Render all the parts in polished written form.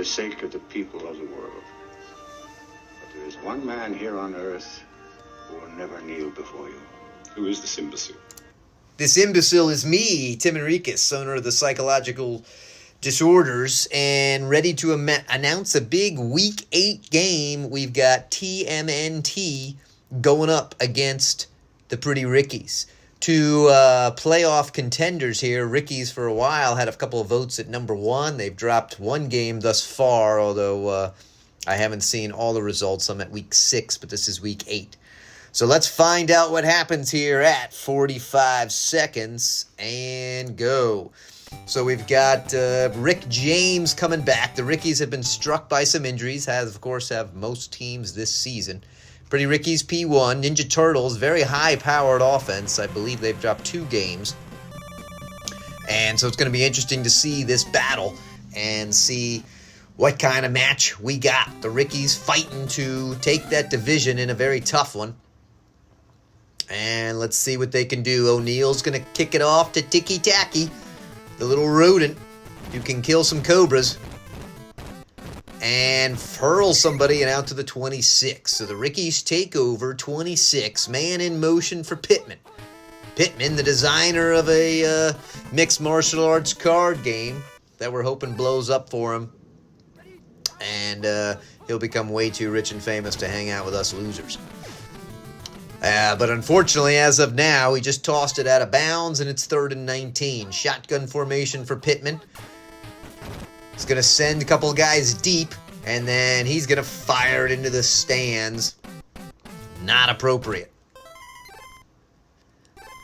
the sake of the people of the world. But there is one man here on earth who will never kneel before you. Who is this imbecile? This imbecile is me, TMNT Wk, owner of the Psychological Disorders, and ready to announce a big Week 8 game. We've got TMNT going up against the Pretty Rickies. Two playoff contenders here. Rickies for a while had a couple of votes at number 1. They've dropped one game thus far, although I haven't seen all the results. I'm at Week 6, but this is Week 8. So let's find out what happens here at 45 seconds and go. So we've got Rick James coming back. The Rickies have been struck by some injuries, as of course have most teams this season. Pretty Rickies P1, Ninja Turtles, very high-powered offense. I believe they've dropped 2 games. And so it's going to be interesting to see this battle and see what kind of match we got. The Rickies fighting to take that division in a very tough one. And let's see what they can do. O'Neill's going to kick it off to Ticky Tacky, the little rodent who can kill some cobras, and hurl somebody and out to the 26. So the Rickies take over 26. Man in motion for Pittman. Pittman, the designer of a mixed martial arts card game that we're hoping blows up for him. And he'll become way too rich and famous to hang out with us losers. But unfortunately, as of now, he just tossed it out of bounds, and it's 3rd and 19. Shotgun formation for Pittman. He's going to send a couple of guys deep, and then he's going to fire it into the stands. Not appropriate.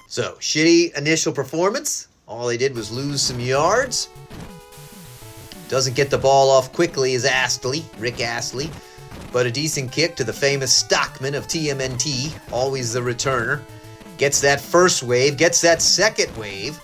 So, shitty initial performance. All they did was lose some yards. Doesn't get the ball off quickly is Astley, Rick Astley. But a decent kick to the famous Stockman of TMNT, always the returner. Gets that first wave, gets that second wave,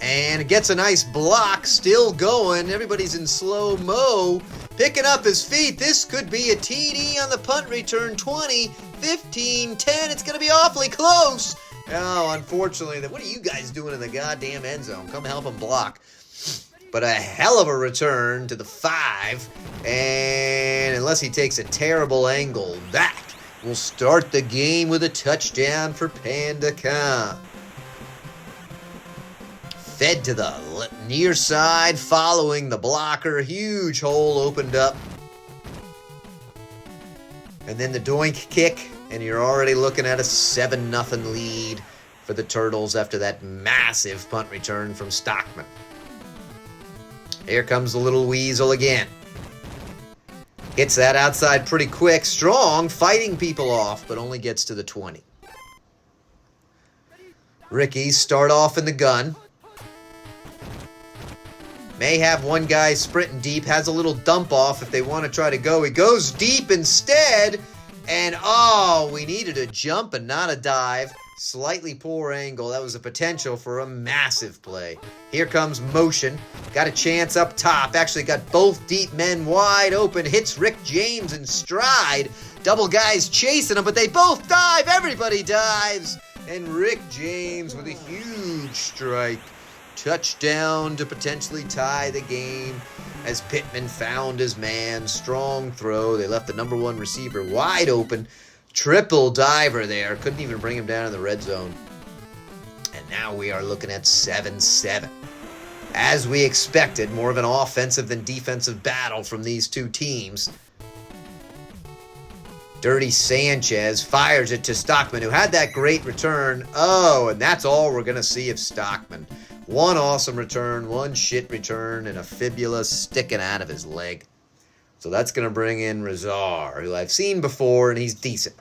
and gets a nice block, still going. Everybody's in slow-mo, picking up his feet. This could be a TD on the punt return. 20, 15, 10. It's going to be awfully close. Oh, unfortunately, what are you guys doing in the goddamn end zone? Come help him block. But a hell of a return to the 5, and unless he takes a terrible angle, that will start the game with a touchdown for Panda COMM. Fed to the near side, following the blocker. Huge hole opened up. And then the doink kick, and you're already looking at a 7-0 lead for the Turtles after that massive punt return from Stockman. Here comes the little weasel again. Gets that outside pretty quick. Strong, fighting people off, but only gets to the 20. Rickies start off in the gun. May have one guy sprinting deep. Has a little dump off if they want to try to go. He goes deep instead. And, oh, we needed a jump and not a dive. Slightly poor angle. That was a potential for a massive play. Here comes motion. Got a chance up top. Actually got both deep men wide open. Hits Rick James in stride. Double guys chasing him, but they both dive. Everybody dives. And Rick James with a huge strike. Touchdown to potentially tie the game as Pittman found his man. Strong throw. They left the number 1 receiver wide open. Triple diver there. Couldn't even bring him down in the red zone. And now we are looking at 7-7. As we expected, more of an offensive than defensive battle from these two teams. Dirty Sanchez fires it to Stockman, who had that great return. Oh, and that's all we're going to see of Stockman. One awesome return, one shit return, and a fibula sticking out of his leg. So that's going to bring in Razar, who I've seen before, and he's decent.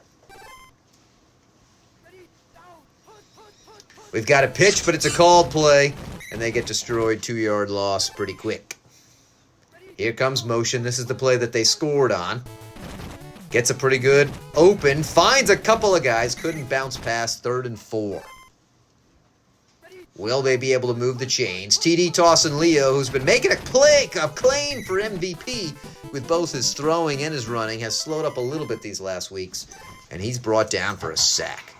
We've got a pitch, but it's a called play, and they get destroyed. 2-yard loss pretty quick. Here comes motion. This is the play that they scored on. Gets a pretty good open. Finds a couple of guys. Couldn't bounce past. 3rd and 4. Will they be able to move the chains? TD tossing Leo, who's been making a claim for MVP with both his throwing and his running, has slowed up a little bit these last weeks, and he's brought down for a sack.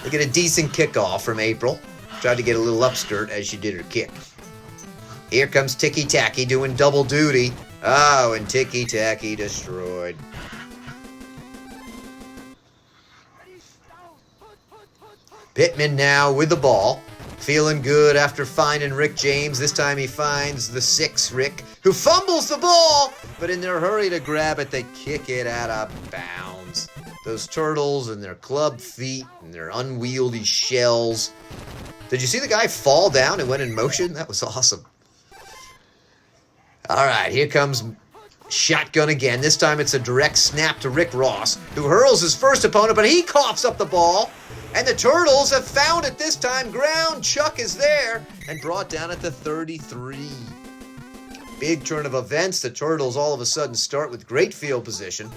They get a decent kickoff from April. Tried to get a little upskirt as she did her kick. Here comes Ticky Tacky doing double duty. Oh, and Ticky Tacky destroyed. Pittman now with the ball. Feeling good after finding Rick James. This time he finds the 6 Rick, who fumbles the ball, but in their hurry to grab it, they kick it out of bounds. Those turtles and their club feet and their unwieldy shells. Did you see the guy fall down and went in motion? That was awesome. All right, here comes shotgun again. This time it's a direct snap to Rick Ross, who hurls his first opponent, but he coughs up the ball. And the Turtles have found it this time. Ground Chuck is there and brought down at the 33. Big turn of events. The Turtles all of a sudden start with great field position.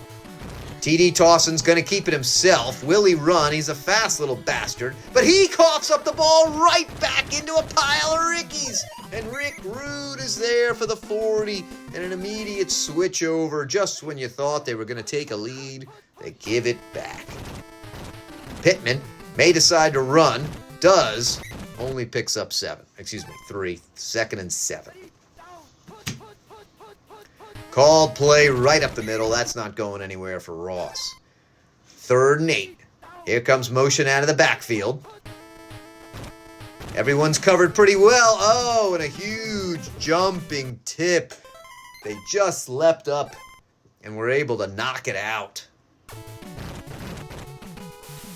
TD Towson's going to keep it himself. Will he run? He's a fast little bastard. But he coughs up the ball right back into a pile of Rickies. And Rick Rude is there for the 40. And an immediate switch over. Just when you thought they were going to take a lead, they give it back. Pittman may decide to run. Does. Only picks up 3. 2nd and 7. Called play right up the middle. That's not going anywhere for Ross. 3rd and 8. Here comes motion out of the backfield. Everyone's covered pretty well. Oh, and a huge jumping tip. They just leapt up and were able to knock it out.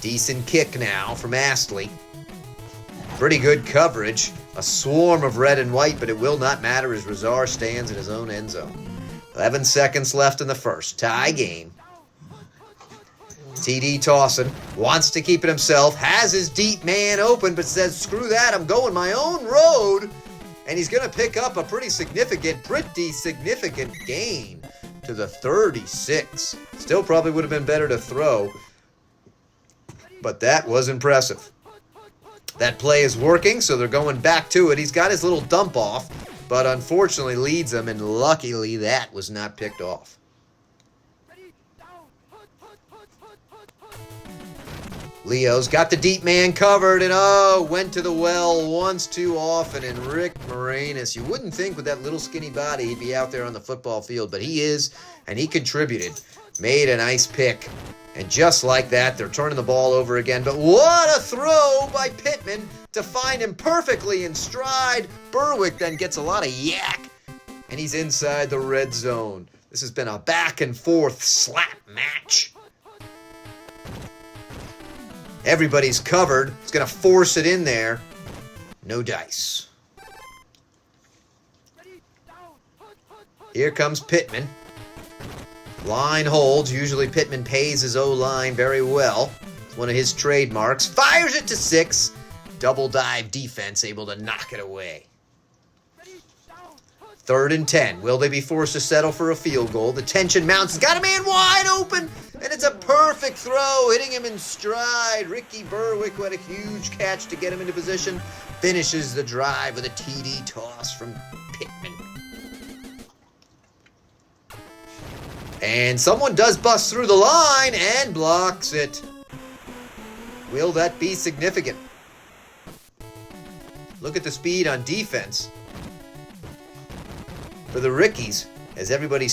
Decent kick now from Astley. Pretty good coverage. A swarm of red and white, but it will not matter as Razar stands in his own end zone. 11 seconds left in the first. Tie game. TD Towson wants to keep it himself. Has his deep man open, but says, screw that, I'm going my own road. And he's going to pick up a pretty significant gain to the 36. Still probably would have been better to throw, but that was impressive. That play is working, so they're going back to it. He's got his little dump off, but unfortunately leads them, and luckily that was not picked off. Leo's got the deep man covered, and went to the well once too often, and Rick Moranis, you wouldn't think with that little skinny body he'd be out there on the football field, but he is, and he contributed. Made a nice pick. And just like that, they're turning the ball over again. But what a throw by Pittman to find him perfectly in stride. Berwick then gets a lot of yak, and he's inside the red zone. This has been a back and forth slap match. Everybody's covered. He's going to force it in there. No dice. Here comes Pittman. Line holds. Usually Pittman pays his O-line very well. It's one of his trademarks. Fires it to 6. Double dive defense able to knock it away. 3rd and 10. Will they be forced to settle for a field goal? The tension mounts. Got a man wide open. And it's a perfect throw. Hitting him in stride. Ricky Berwick, who had a huge catch to get him into position, finishes the drive with a TD toss from Pittman. And someone does bust through the line and blocks it. Will that be significant? Look at the speed on defense for the Rickies as everybody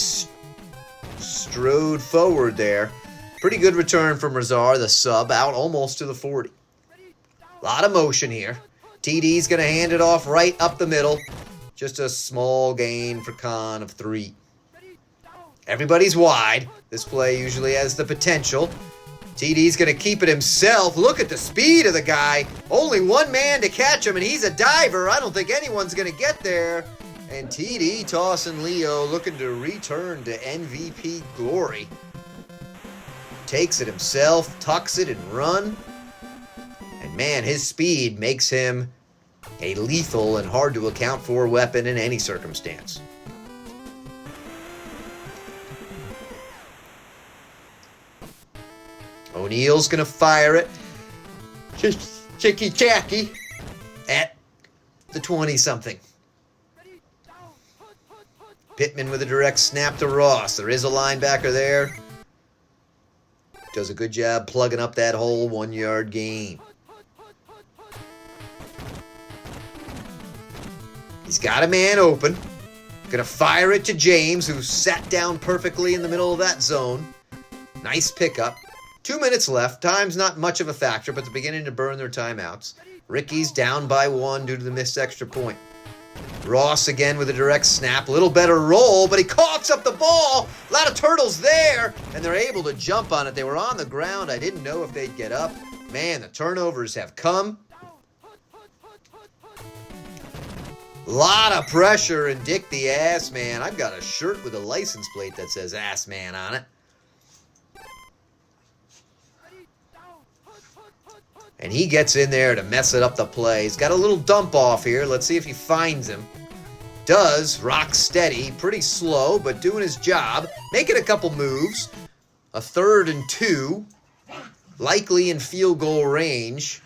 strode forward there. Pretty good return from Razar, the sub, out almost to the 40. A lot of motion here. TD's going to hand it off right up the middle. Just a small gain for Khan of 3. Everybody's wide. This play usually has the potential. TD's going to keep it himself. Look at the speed of the guy. Only one man to catch him, and he's a diver. I don't think anyone's going to get there. And TD Towson Leo looking to return to MVP glory. Takes it himself, tucks it, and run. And man, his speed makes him a lethal and hard to account for weapon in any circumstance. O'Neill's going to fire it. Just chicky-chacky at the 20-something. Pittman with a direct snap to Ross. There is a linebacker there. Does a good job plugging up that hole. 1-yard gain. He's got a man open. Gonna fire it to James, who sat down perfectly in the middle of that zone. Nice pickup. 2 minutes left. Time's not much of a factor, but they're beginning to burn their timeouts. Ricky's down by 1 due to the missed extra point. Ross again with a direct snap. Little better roll, but he coughs up the ball. A lot of turtles there, and they're able to jump on it. They were on the ground. I didn't know if they'd get up. Man, the turnovers have come. Lot of pressure, and Dick the Ass Man. I've got a shirt with a license plate that says Ass Man on it. And he gets in there to mess it up the play. He's got a little dump off here. Let's see if he finds him. Does. Rock steady. Pretty slow, but doing his job. Making a couple moves. A 3rd and 2. Likely in field goal range.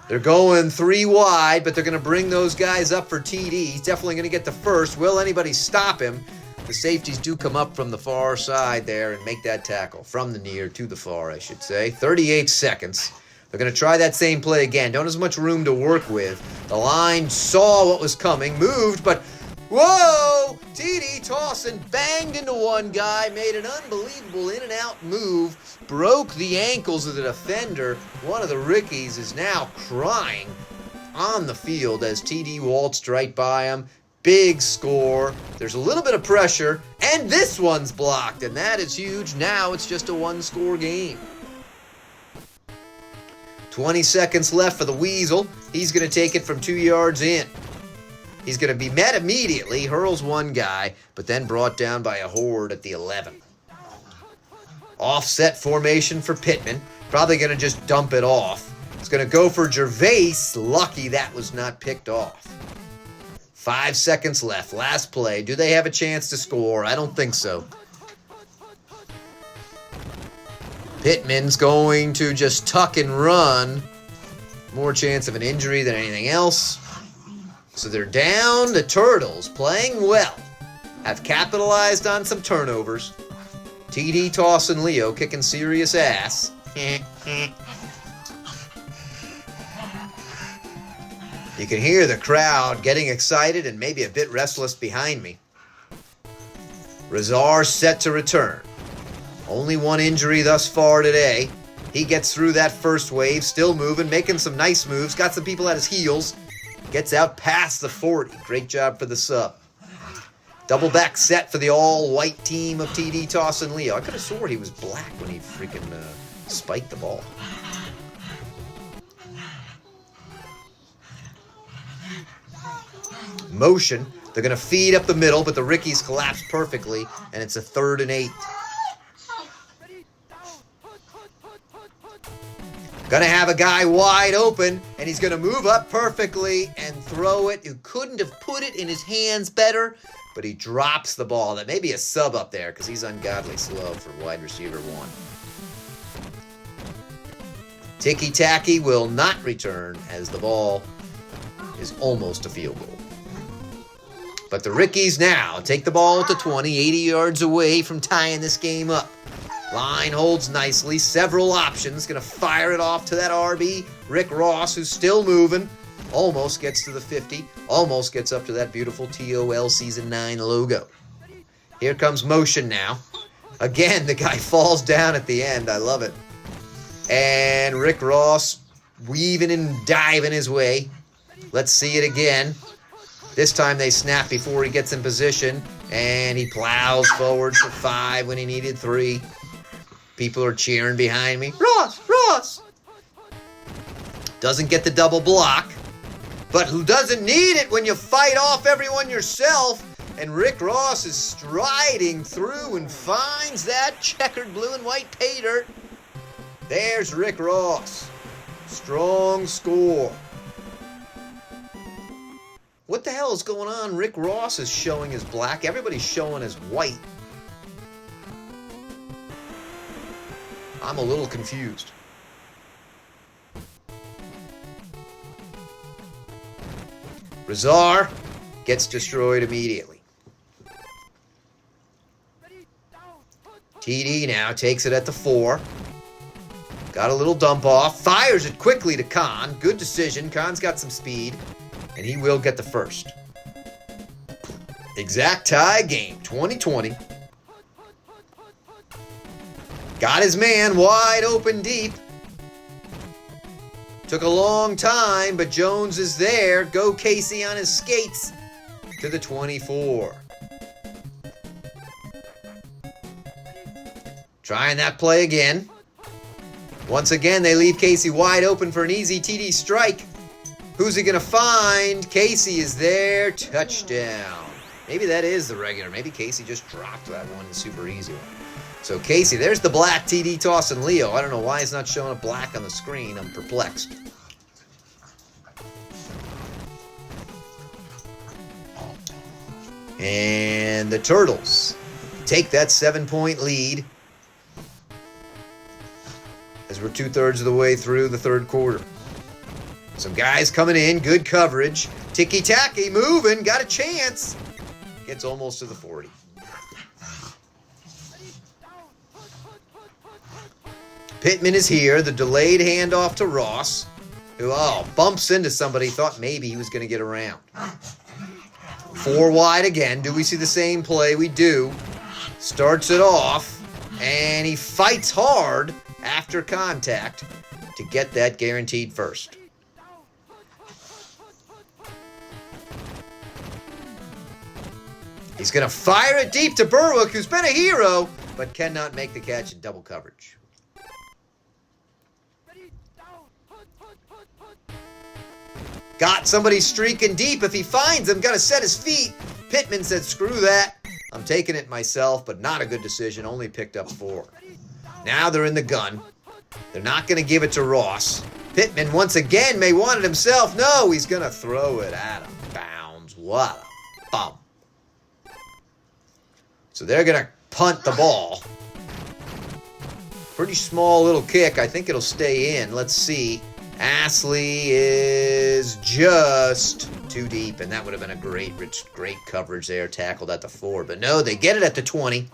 They're going 3 wide, but they're going to bring those guys up for TD. He's definitely going to get the first. Will anybody stop him? The safeties do come up from the far side there and make that tackle. From the near to the far, I should say. 38 seconds. They're going to try that same play again. Don't have as much room to work with. The line saw what was coming, moved, but whoa! TD tossing, banged into one guy, made an unbelievable in-and-out move, broke the ankles of the defender. One of the Rickies is now crying on the field as TD waltzed right by him. Big score. There's a little bit of pressure, and this one's blocked, and that is huge. Now it's just a 1-score game. 20 seconds left for the Weasel. He's going to take it from 2 yards in. He's going to be met immediately, hurls one guy, but then brought down by a horde at the 11. Offset formation for Pittman. Probably going to just dump it off. It's going to go for Gervais. Lucky that was not picked off. 5 seconds left. Last play. Do they have a chance to score? I don't think so. Pittman's going to just tuck and run. More chance of an injury than anything else. So they're down. The Turtles, playing well, have capitalized on some turnovers. TD, Toss, and Leo kicking serious ass. You can hear the crowd getting excited and maybe a bit restless behind me. Razar set to return. Only one injury thus far today. He gets through that first wave, still moving, making some nice moves, got some people at his heels. Gets out past the 40. Great job for the sub. Double back set for the all-white team of TD, Toss, and Leo. I could have sworn he was black when he freaking spiked the ball. Motion. They're going to feed up the middle, but the Rickies collapse perfectly, and it's a 3rd and 8. Gonna have a guy wide open, and he's gonna move up perfectly and throw it. You couldn't have put it in his hands better, but he drops the ball. That may be a sub up there because he's ungodly slow for wide receiver 1. Ticky-tacky will not return as the ball is almost a field goal. But the Rickies now take the ball to 20, 80 yards away from tying this game up. Line holds nicely. Several options. Going to fire it off to that RB. Rick Ross, who's still moving. Almost gets to the 50. Almost gets up to that beautiful TOL Season 9 logo. Here comes motion now. Again, the guy falls down at the end. I love it. And Rick Ross weaving and diving his way. Let's see it again. This time they snap before he gets in position. And he plows forward for 5 when he needed 3. People are cheering behind me. Ross! Ross! Doesn't get the double block. But who doesn't need it when you fight off everyone yourself? And Rick Ross is striding through and finds that checkered blue and white pay dirt. There's Rick Ross. Strong score. What the hell is going on? Rick Ross is showing as black. Everybody's showing as white. I'm a little confused. Razar gets destroyed immediately. TD now takes it at the 4. Got a little dump off. Fires it quickly to Khan. Good decision. Khan's got some speed. And he will get the first. Exact tie game, 2020. Got his man wide open deep. Took a long time, but Jones is there. Go Casey on his skates to the 24. Trying that play again. Once again, they leave Casey wide open for an easy TD strike. Who's he going to find? Casey is there. Touchdown. Maybe that is the regular. Maybe Casey just dropped that one super easy one. So Casey, there's the black TD tossing Leo. I don't know why it's not showing up black on the screen. I'm perplexed. And the Turtles take that 7-point lead as we're 2/3 of the way through the third quarter. Some guys coming in, good coverage. Ticky-tacky, moving, got a chance. Gets almost to the 40. Pittman is here, the delayed handoff to Ross, who, bumps into somebody, thought maybe he was going to get around. 4 wide again. Do we see the same play? We do. Starts it off, and he fights hard after contact to get that guaranteed first. He's going to fire it deep to Berwick, who's been a hero, but cannot make the catch in double coverage. Got somebody streaking deep. If he finds him, got to set his feet. Pittman said, screw that. I'm taking it myself, but not a good decision. Only picked up 4. Now they're in the gun. They're not going to give it to Ross. Pittman once again may want it himself. No, he's going to throw it out of bounds. What a bum. So they're going to punt the ball. Pretty small little kick. I think it'll stay in. Let's see. Astley is just too deep, and that would have been a great coverage there, tackled at the 4. But no, they get it at the 20.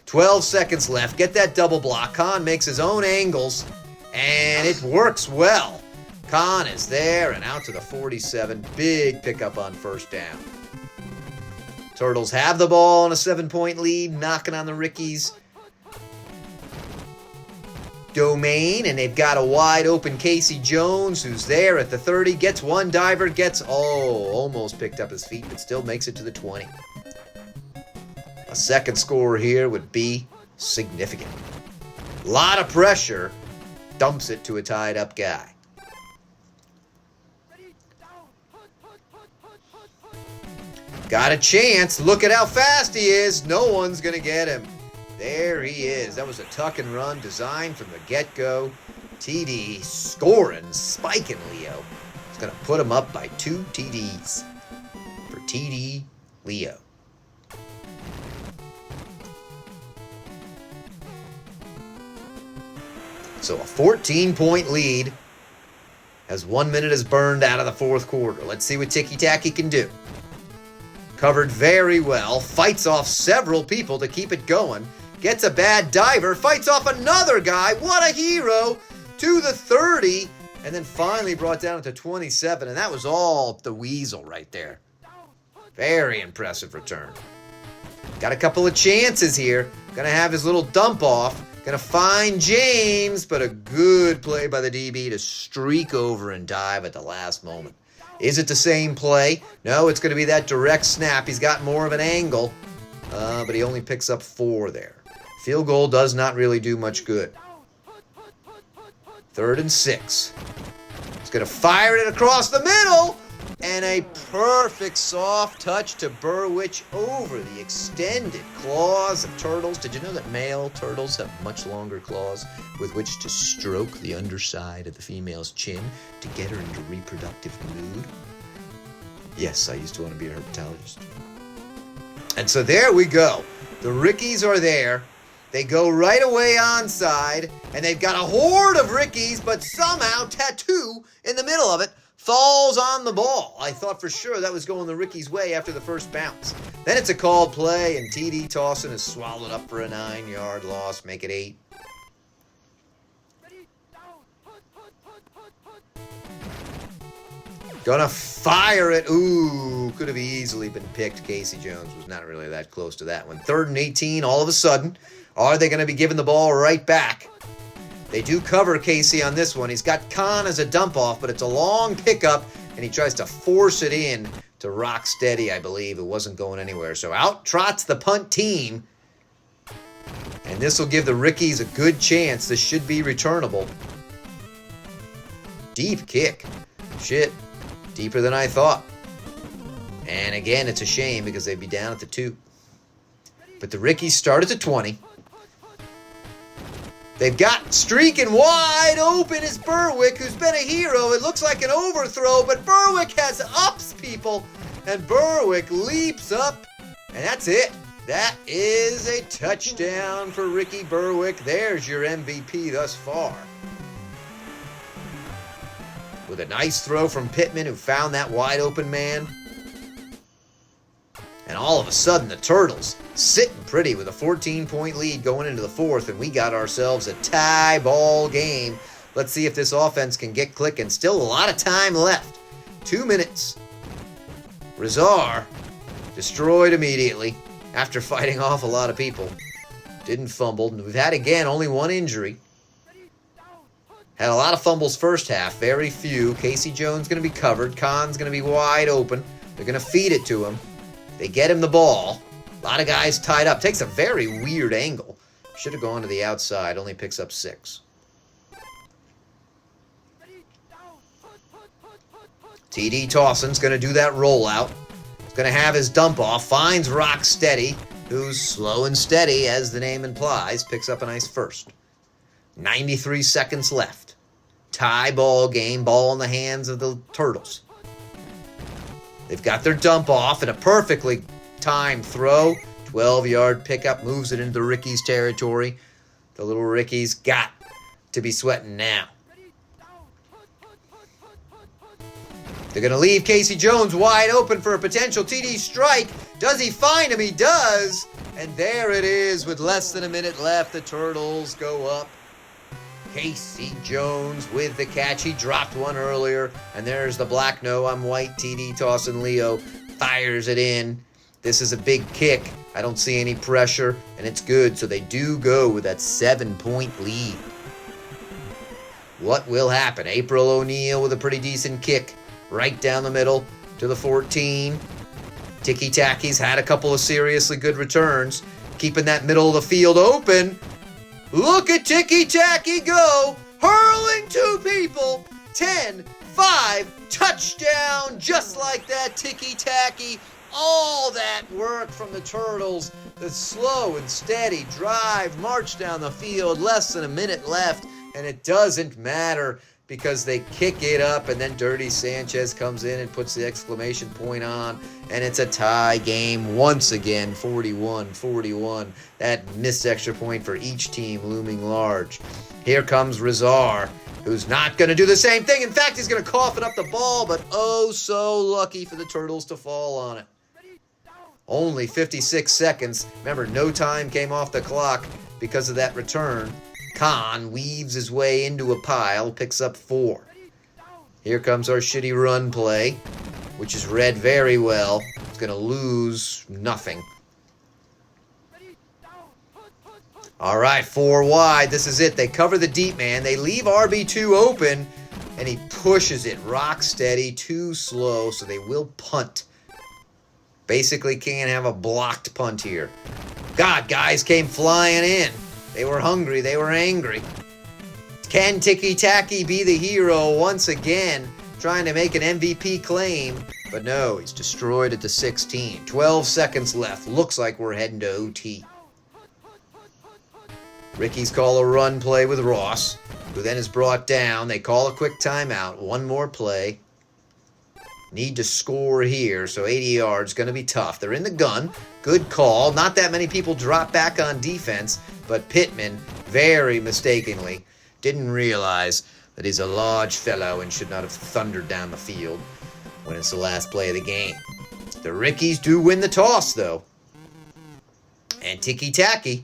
12 seconds left. Get that double block. Khan makes his own angles, and it works well. Khan is there and out to the 47. Big pickup on first down. Turtles have the ball on a 7-point lead, knocking on the Rickies' domain, and they've got a wide open Casey Jones who's there at the 30, gets one diver, almost picked up his feet, but still makes it to the 20. A second score here would be significant. A lot of pressure, dumps it to a tied up guy. Got a chance, look at how fast he is, no one's gonna get him. There he is. That was a tuck and run designed from the get-go. TD scoring, spiking Leo. It's going to put him up by 2 TDs for TD Leo. So a 14-point lead as 1 minute is burned out of the fourth quarter. Let's see what Ticky-Tacky can do. Covered very well. Fights off several people to keep it going. Gets a bad diver, fights off another guy. What a hero! To the 30, and then finally brought down to 27, and that was all the weasel right there. Very impressive return. Got a couple of chances here. Gonna have his little dump off. Gonna find James, but a good play by the DB to streak over and dive at the last moment. Is it the same play? No, it's gonna be that direct snap. He's got more of an angle, but he only picks up 4 there. Field goal does not really do much good. 3rd and 6. He's going to fire it across the middle. And a perfect soft touch to Berwick over the extended claws of turtles. Did you know that male turtles have much longer claws with which to stroke the underside of the female's chin to get her into reproductive mood? Yes, I used to want to be a herpetologist. And so there we go. The Rickies are there. They go right away onside, and they've got a horde of Rickies, but somehow Tattoo in the middle of it falls on the ball. I thought for sure that was going the Rickies' way after the first bounce. Then it's a called play, and TD Towson is swallowed up for a 9-yard loss, make it 8. Gonna fire it. Ooh, could have easily been picked. Casey Jones was not really that close to that one. 3rd and 18, all of a sudden. Are they going to be giving the ball right back? They do cover Casey on this one. He's got Khan as a dump off, but it's a long pickup, and he tries to force it in to Rocksteady, I believe. It wasn't going anywhere. So out trots the punt team. And this will give the Rickies a good chance. This should be returnable. Deep kick. Shit. Deeper than I thought. And again, it's a shame because they'd be down at the 2. But the Rickies start at the 20. They've got streaking wide open is Berwick, who's been a hero. It looks like an overthrow, but Berwick has ups, people. And Berwick leaps up, and that's it. That is a touchdown for Ricky Berwick. There's your MVP thus far. With a nice throw from Pittman, who found that wide open man. And all of a sudden, the Turtles sitting pretty with a 14-point lead going into the 4th, and we got ourselves a tie ball game. Let's see if this offense can get clicking. Still a lot of time left. 2 minutes. Rizar destroyed immediately after fighting off a lot of people. Didn't fumble. We've had, again, only 1 injury. Had a lot of fumbles first half, very few. Casey Jones going to be covered. Khan's going to be wide open. They're going to feed it to him. They get him the ball. A lot of guys tied up. Takes a very weird angle. Should have gone to the outside. Only picks up 6. TD Towson's going to do that rollout. He's going to have his dump off. Finds Rocksteady, who's slow and steady, as the name implies. Picks up a nice first. 93 seconds left. Tie ball game. Ball in the hands of the Turtles. They've got their dump off and a perfectly timed throw. 12-yard pickup. Moves it into the Rickies' territory. The little Rickies got to be sweating now. They're going to leave Casey Jones wide open for a potential TD strike. Does he find him? He does. And there it is with less than a minute left. The Turtles go up. Casey Jones with the catch. He dropped one earlier. And there's the black no, I'm white. TD Towson Leo fires it in. This is a big kick. I don't see any pressure. And it's good. So they do go with that 7-point lead. What will happen? April O'Neil with a pretty decent kick. Right down the middle to the 14. Tiki-Taki's had a couple of seriously good returns. Keeping that middle of the field open. Look at Tiki-Taki go. Hurling 2 people. 10-5. Touchdown. Just like that. Tiki-Taki. All that work from the Turtles. The slow and steady drive. March down the field. Less than a minute left. And it doesn't matter, because they kick it up, and then Dirty Sanchez comes in and puts the exclamation point on, and it's a tie game once again, 41-41. That missed extra point for each team looming large. Here comes Rizar, who's not going to do the same thing. In fact, he's going to cough it up the ball, but oh so lucky for the Turtles to fall on it. Only 56 seconds. Remember, no time came off the clock because of that return. Khan weaves his way into a pile, picks up 4. Here comes our shitty run play, which is read very well. It's going to lose nothing. All right, 4 wide. This is it. They cover the deep man. They leave RB2 open, and he pushes it rock steady, too slow, so they will punt. Basically can't have a blocked punt here. God, guys came flying in. They were hungry. They were angry. Can Tiki-Taki be the hero once again, trying to make an MVP claim? But no, he's destroyed at the 16. 12 seconds left. Looks like we're heading to OT. Rickies call a run play with Ross, who then is brought down. They call a quick timeout. 1 more play. Need to score here, so 80 yards, going to be tough. They're in the gun. Good call. Not that many people drop back on defense, but Pittman, very mistakenly, didn't realize that he's a large fellow and should not have thundered down the field when it's the last play of the game. The Rickies do win the toss, though. And Tiki-Taki,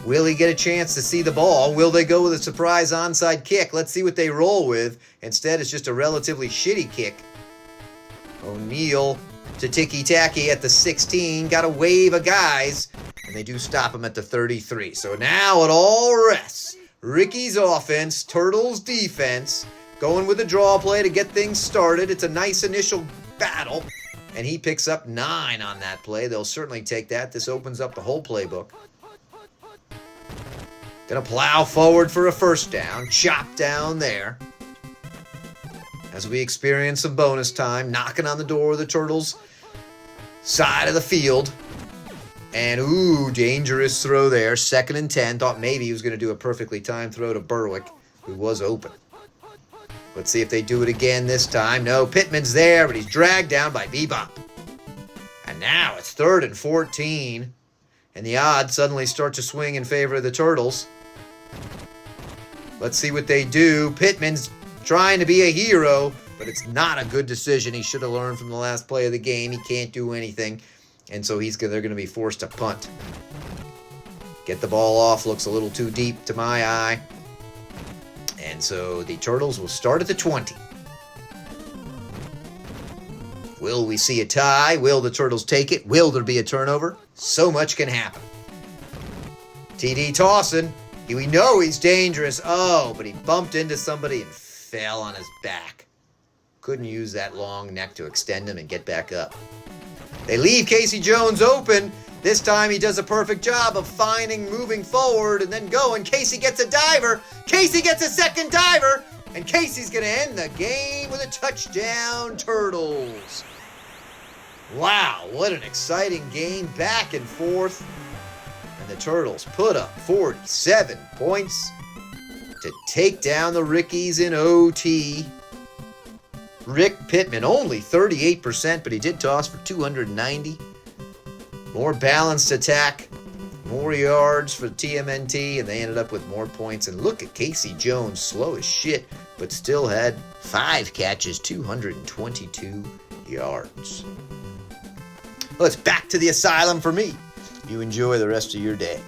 will he get a chance to see the ball? Will they go with a surprise onside kick? Let's see what they roll with. Instead, it's just a relatively shitty kick. O'Neal to ticky-tacky at the 16. Got a wave of guys, and they do stop him at the 33. So now it all rests. Ricky's offense, Turtles' defense, going with a draw play to get things started. It's a nice initial battle, and he picks up 9 on that play. They'll certainly take that. This opens up the whole playbook. Gonna plow forward for a first down. Chop down there. As we experience some bonus time, knocking on the door of the Turtles' side of the field. And, ooh, dangerous throw there. 2nd and 10. Thought maybe he was going to do a perfectly timed throw to Berwick, who was open. Let's see if they do it again this time. No, Pittman's there, but he's dragged down by Bebop. And now it's 3rd and 14. And the odds suddenly start to swing in favor of the Turtles. Let's see what they do. Pittman's trying to be a hero, but it's not a good decision. He should have learned from the last play of the game. He can't do anything, and so they're going to be forced to punt. Get the ball off. Looks a little too deep to my eye. And so the Turtles will start at the 20. Will we see a tie? Will the Turtles take it? Will there be a turnover? So much can happen. TD tossing. We know he's dangerous. Oh, but he bumped into somebody and fell on his back. Couldn't use that long neck to extend him and get back up. They leave Casey Jones open. This time he does a perfect job of moving forward, and then going. Casey gets a diver. Casey gets a second diver. And Casey's going to end the game with a touchdown, Turtles. Wow, what an exciting game. Back and forth. And the Turtles put up 47 points to take down the Rickies in OT. Rick Pittman, only 38%, but he did toss for 290. More balanced attack, more yards for TMNT, and they ended up with more points. And look at Casey Jones, slow as shit, but still had 5 catches, 222 yards. Well, it's back to the asylum for me. You enjoy the rest of your day.